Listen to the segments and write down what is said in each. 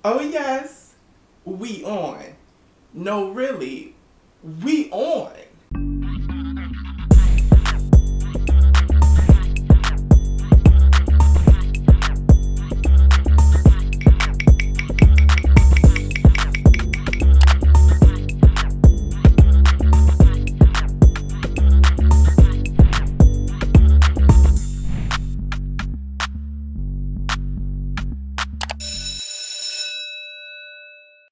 Oh yes, we on. No, really, we on.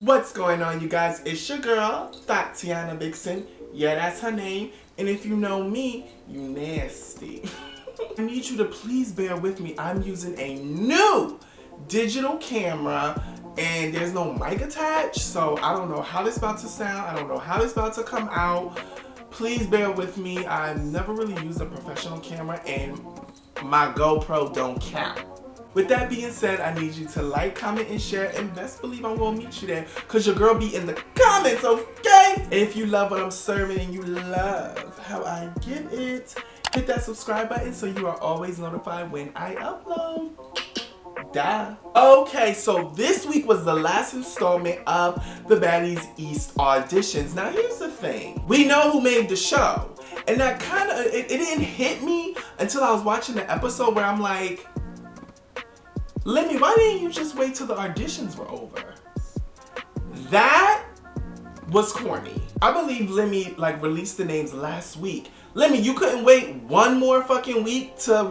What's going on, you guys? It's your girl, Thotty Vixen. Yeah, that's her name. And if you know me, you nasty. I need you to please bear with me. I'm using a new digital camera and there's no mic attached, so I don't know how this is about to sound. I don't know how this is about to come out. Please bear with me. I've never really used a professional camera and my GoPro don't count. With that being said, I need you to like, comment, and share, and best believe I'm gonna meet you there, cause your girl be in the comments, okay? If you love what I'm serving and you love how I give it, hit that subscribe button so you are always notified when I upload. Duh. Okay, so this week was the last installment of the Baddies East auditions. Now here's the thing. We know who made the show. And that kind of, it didn't hit me until I was watching the episode where I'm like, Lemmy, why didn't you just wait till the auditions were over? That was corny. I believe Lemmy released the names last week. Lemmy, you couldn't wait one more fucking week to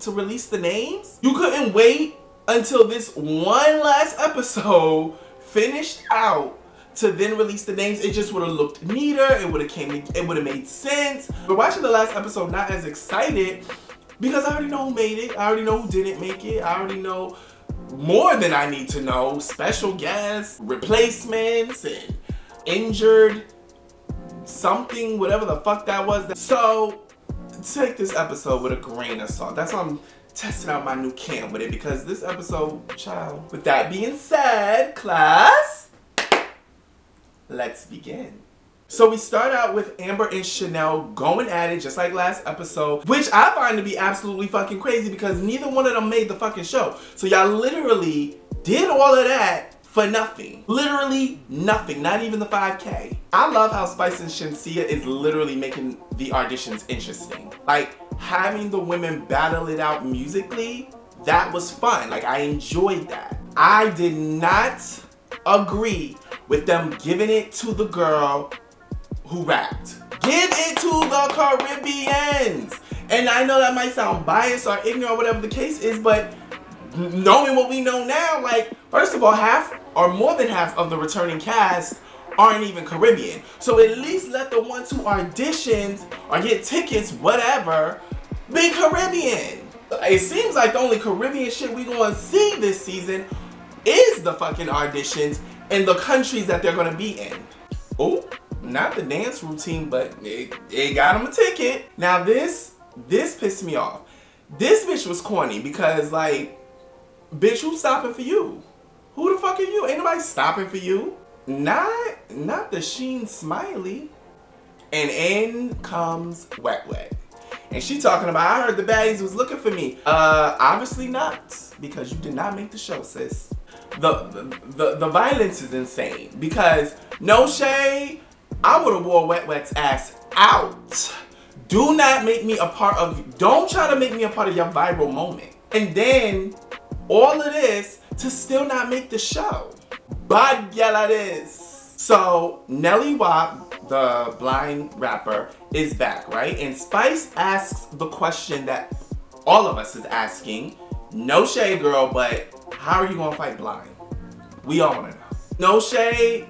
release the names? You couldn't wait until this one last episode finished out to then release the names? It just would have looked neater. It would have made sense. We're watching the last episode not as excited, because I already know who made it. I already know who didn't make it. I already know more than I need to know. Special guests, replacements, and injured something, whatever the fuck that was. So take this episode with a grain of salt. That's why I'm testing out my new cam with it, because this episode, child. With that being said, class, let's begin. So we start out with Amber and Chanel going at it just like last episode, which I find to be absolutely fucking crazy because neither one of them made the fucking show. So y'all literally did all of that for nothing. Literally nothing, not even the 5K. I love how Spice and Shenseea is literally making the auditions interesting. Like, having the women battle it out musically, that was fun. Like, I enjoyed that. I did not agree with them giving it to the girl who rapped. Give it to the Caribbeans. And I know that might sound biased or ignorant or whatever the case is, but knowing what we know now, like, first of all, half or more than half of the returning cast aren't even Caribbean. So at least let the ones who auditioned or get tickets, whatever, be Caribbean. It seems like the only Caribbean shit we gonna see this season is the fucking auditions in the countries that they're gonna be in. Oh. Not the dance routine, but it got him a ticket. Now this pissed me off. This bitch was corny because, like, bitch, who's stopping for you? Who the fuck are you? Ain't nobody stopping for you. Not the Sheen Smiley. And in comes Wet Wet. And she talking about, I heard the baddies was looking for me. Obviously not, because you did not make the show, sis. The violence is insane because no shade, I would have wore Wet Wet's ass out. Do not make me a part of, don't try to make me a part of your viral moment. And then all of this to still not make the show. Bad yella this. So Nelly WAP, the blind rapper, is back, right? And Spice asks the question that all of us is asking. No shade, girl, but how are you gonna fight blind? We all wanna know. No shade.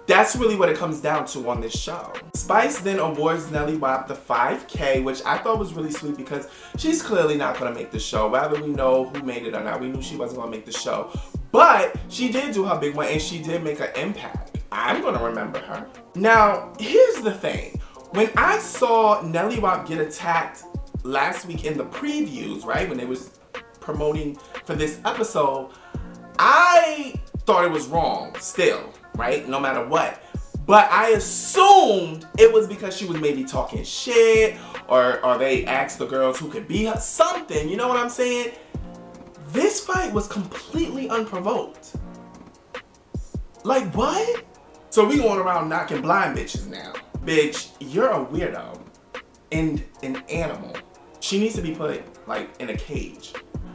That's really what it comes down to on this show. Spice then awards Nelly WAP the 5K, which I thought was really sweet because she's clearly not gonna make the show. Whether we know who made it or not, we knew she wasn't gonna make the show. But she did do her big one and she did make an impact. I'm gonna remember her. Now, here's the thing. When I saw Nelly WAP get attacked last week in the previews, right, when they was promoting for this episode, I thought it was wrong still. Right? No matter what. But I assumed it was because she was maybe talking shit or they asked the girls who could be her, something, you know what I'm saying? This fight was completely unprovoked. Like what? So we going around knocking blind bitches now. Bitch, you're a weirdo and an animal. She needs to be put like in a cage.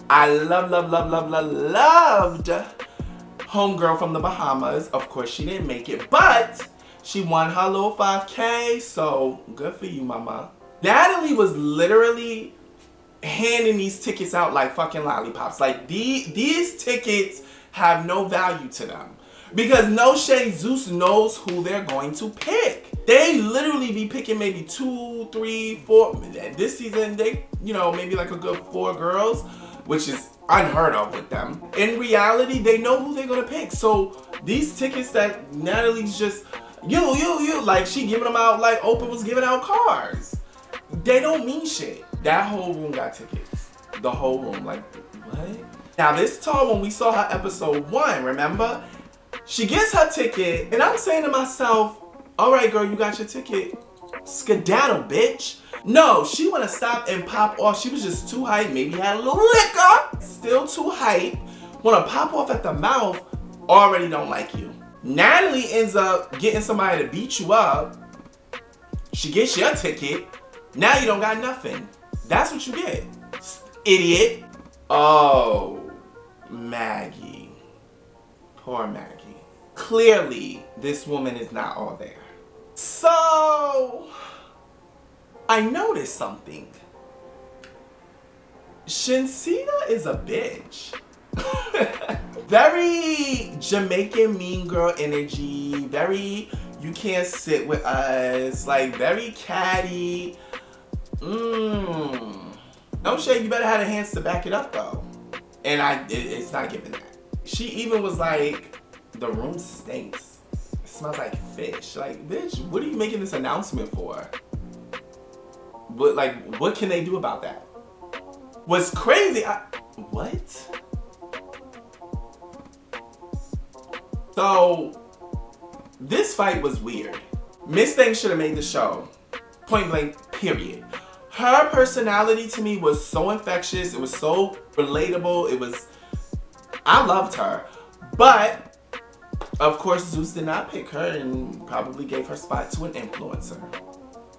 I loved homegirl from the Bahamas. Of course she didn't make it, but she won her little 5K, so good for you, mama. Natalie was literally handing these tickets out like fucking lollipops. Like these tickets have no value to them. Because no shade, Zeus knows who they're going to pick. They literally be picking maybe 2, 3, 4. This season, they, you know, maybe like a good 4 girls, which is unheard of with them. In reality, they know who they're gonna pick. So these tickets that Natalie's just, you, like she giving them out like Oprah was giving out cars. They don't mean shit. That whole room got tickets. The whole room, like, what? Now this tall, when we saw her episode 1, remember? She gets her ticket, and I'm saying to myself, all right, girl, you got your ticket. Skedaddle, bitch. No, she want to stop and pop off. She was just too hype. Maybe had a little liquor. Still too hype. Want to pop off at the mouth. Already don't like you. Natalie ends up getting somebody to beat you up. She gets your ticket. Now you don't got nothing. That's what you get. Idiot. Oh, Maggie. Poor Maggie. Clearly, this woman is not all there. So, I noticed something. Shinseeda is a bitch. Very Jamaican mean girl energy. Very, you can't sit with us. Like, very catty. No shade, you better have the hands to back it up though. And it's not giving that. She even was like, the room stinks. It smells like fish. Like, bitch, what are you making this announcement for? But like, what can they do about that? What's crazy, what? So, this fight was weird. Miss Thing should have made the show. Point blank, period. Her personality to me was so infectious. It was so relatable. I loved her. But, of course, Zeus did not pick her and probably gave her spot to an influencer.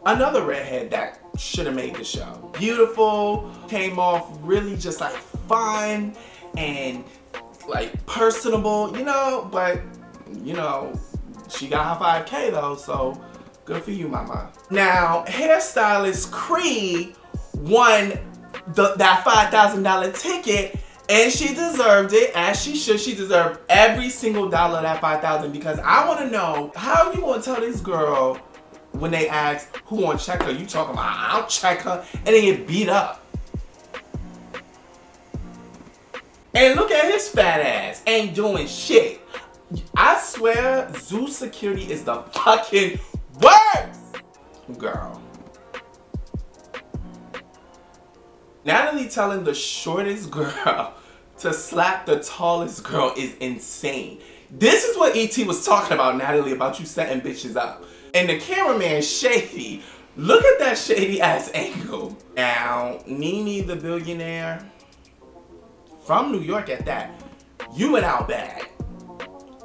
Another redhead that should have made the show. Beautiful, came off really just like fun and like personable, you know, but you know, she got her 5K though, so good for you, mama. Now, hairstylist Cree won that $5,000 ticket, and she deserved it, as she should. She deserved every single dollar of that $5,000, because I want to know, how you gonna tell this girl when they ask who gonna check her, you talking about I'll check her, and then get beat up. And look at his fat ass, ain't doing shit. I swear, Zeus security is the fucking worst! Girl. Natalie telling the shortest girl to slap the tallest girl is insane. This is what E.T. was talking about, Natalie, about you setting bitches up. And the cameraman, shady. Look at that shady ass angle. Now, Nene the billionaire, from New York at that, you went out bad.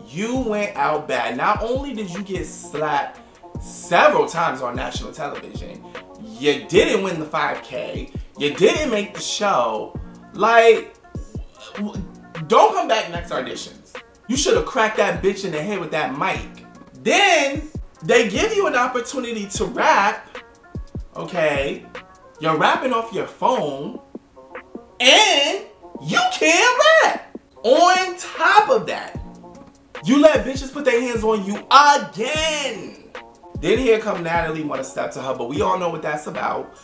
You went out bad. Not only did you get slapped several times on national television, you didn't win the 5K, you didn't make the show. Like, don't come back next auditions. You should have cracked that bitch in the head with that mic. Then, they give you an opportunity to rap, okay? You're rapping off your phone, and you can't rap. On top of that, you let bitches put their hands on you again. Then here come Natalie want to step to her, but we all know what that's about.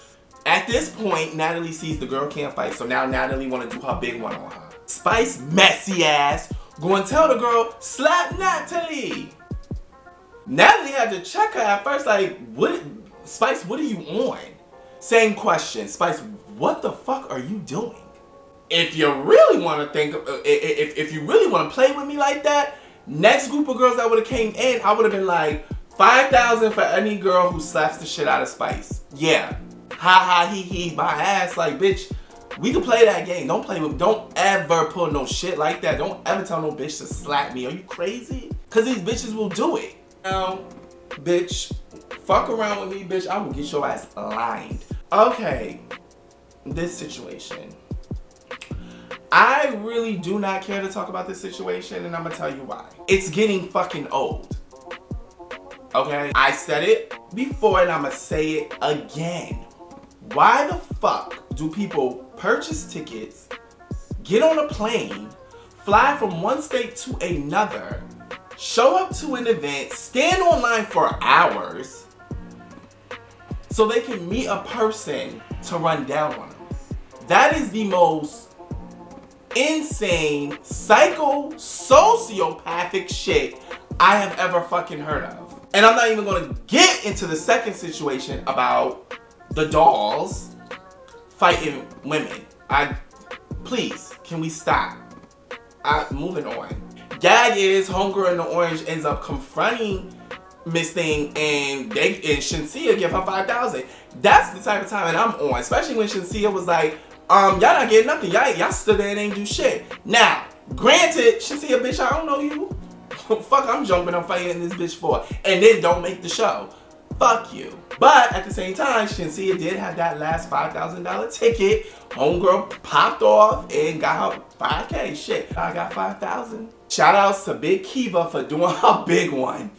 At this point, Natalie sees the girl can't fight, so now Natalie want to do her big one on her. Spice, messy ass, go and tell the girl, slap Natalie. Natalie had to check her at first, like, what, Spice, what are you on? Same question, Spice, what the fuck are you doing? If you really want to think, if you really want to play with me like that, next group of girls that would have came in, I would have been like, 5,000 for any girl who slaps the shit out of Spice. Yeah. Ha ha he he my ass. Like, bitch, we can play that game. Don't play with me. Don't ever pull no shit like that. Don't ever tell no bitch to slap me. Are you crazy? Cause these bitches will do it. Now, bitch, fuck around with me, bitch. I will get your ass lined. Okay, this situation. I really do not care to talk about this situation, and I'm gonna tell you why. It's getting fucking old. Okay? I said it before, and I'm gonna say it again. Why the fuck do people purchase tickets, get on a plane, fly from one state to another, show up to an event, stand online for hours, so they can meet a person to run down on them? That is the most insane, sociopathic shit I have ever fucking heard of. And I'm not even gonna get into the second situation about the dolls fighting women. Please, can we stop? Moving on. Gag is Homegirl in the Orange ends up confronting Miss Thing, and Shenseea give her 5,000. That's the type of time that I'm on, especially when Shenseea was like, y'all not getting nothing. Y'all stood there and ain't do shit. Now, granted, Shenseea, bitch, I don't know you. Fuck, I'm jumping and fighting this bitch for. And then don't make the show. Fuck you. But at the same time, Shenseea did have that last $5,000 ticket. Homegirl popped off and got her 5K. Shit, I got 5,000. Shout outs to Big Kiva for doing her big one.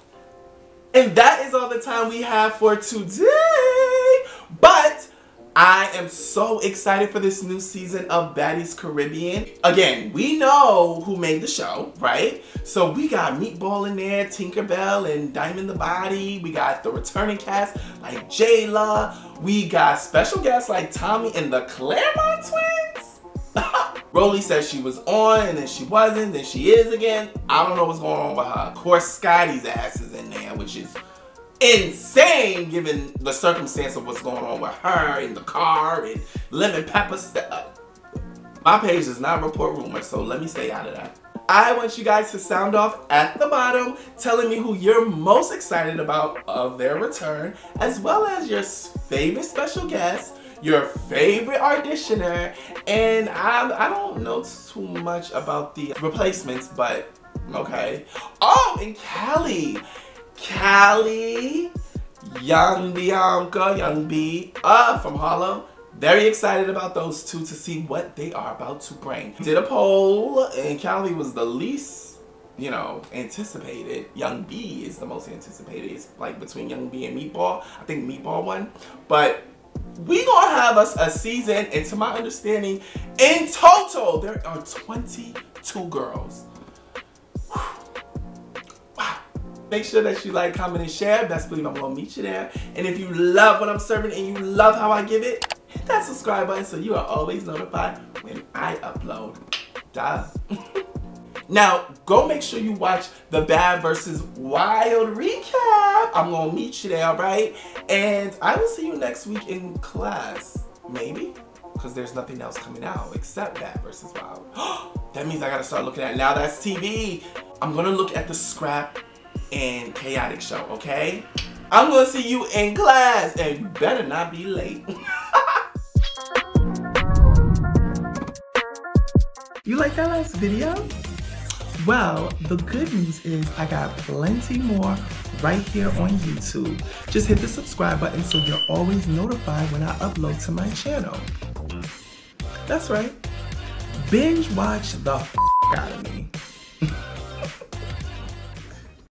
And that is all the time we have for today. But I am so excited for this new season of Baddies Caribbean. Again, we know who made the show, right? So we got Meatball in there, Tinkerbell and Diamond the Body. We got the returning cast like Jayla. We got special guests like Tommy and the Claremont twins. Rolly said she was on and then she wasn't, then she is again. I don't know what's going on with her. Of course, Scotty's ass is in there, which is insane given the circumstance of what's going on with her in the car and lemon pepper stuff. My page does not report rumors, so let me stay out of that. I want you guys to sound off at the bottom telling me who you're most excited about of their return, as well as your favorite special guest, your favorite auditioner, and I don't know too much about the replacements, but okay. Oh, and Callie, Young Bianca, Young B, from Harlem. Very excited about those two to see what they are about to bring. Did a poll and Callie was the least, you know, anticipated. Young B is the most anticipated. It's like between Young B and Meatball. I think Meatball won. But we gonna have us a season, and to my understanding, in total, there are 22 girls. Make sure that you like, comment, and share. Best believe I'm gonna meet you there. And if you love what I'm serving and you love how I give it, hit that subscribe button so you are always notified when I upload. Duh. Now, go make sure you watch the Bad vs. Wild recap. I'm gonna meet you there, alright? And I will see you next week in class. Maybe? Because there's nothing else coming out except Bad vs. Wild. That means I gotta start looking at Now That's TV. I'm gonna look at the Scrap and Chaotic show, okay? I'm gonna see you in class, and you better not be late. You like that last video? Well, the good news is I got plenty more right here on YouTube. Just hit the subscribe button so you're always notified when I upload to my channel. That's right. Binge watch the f*** out of me.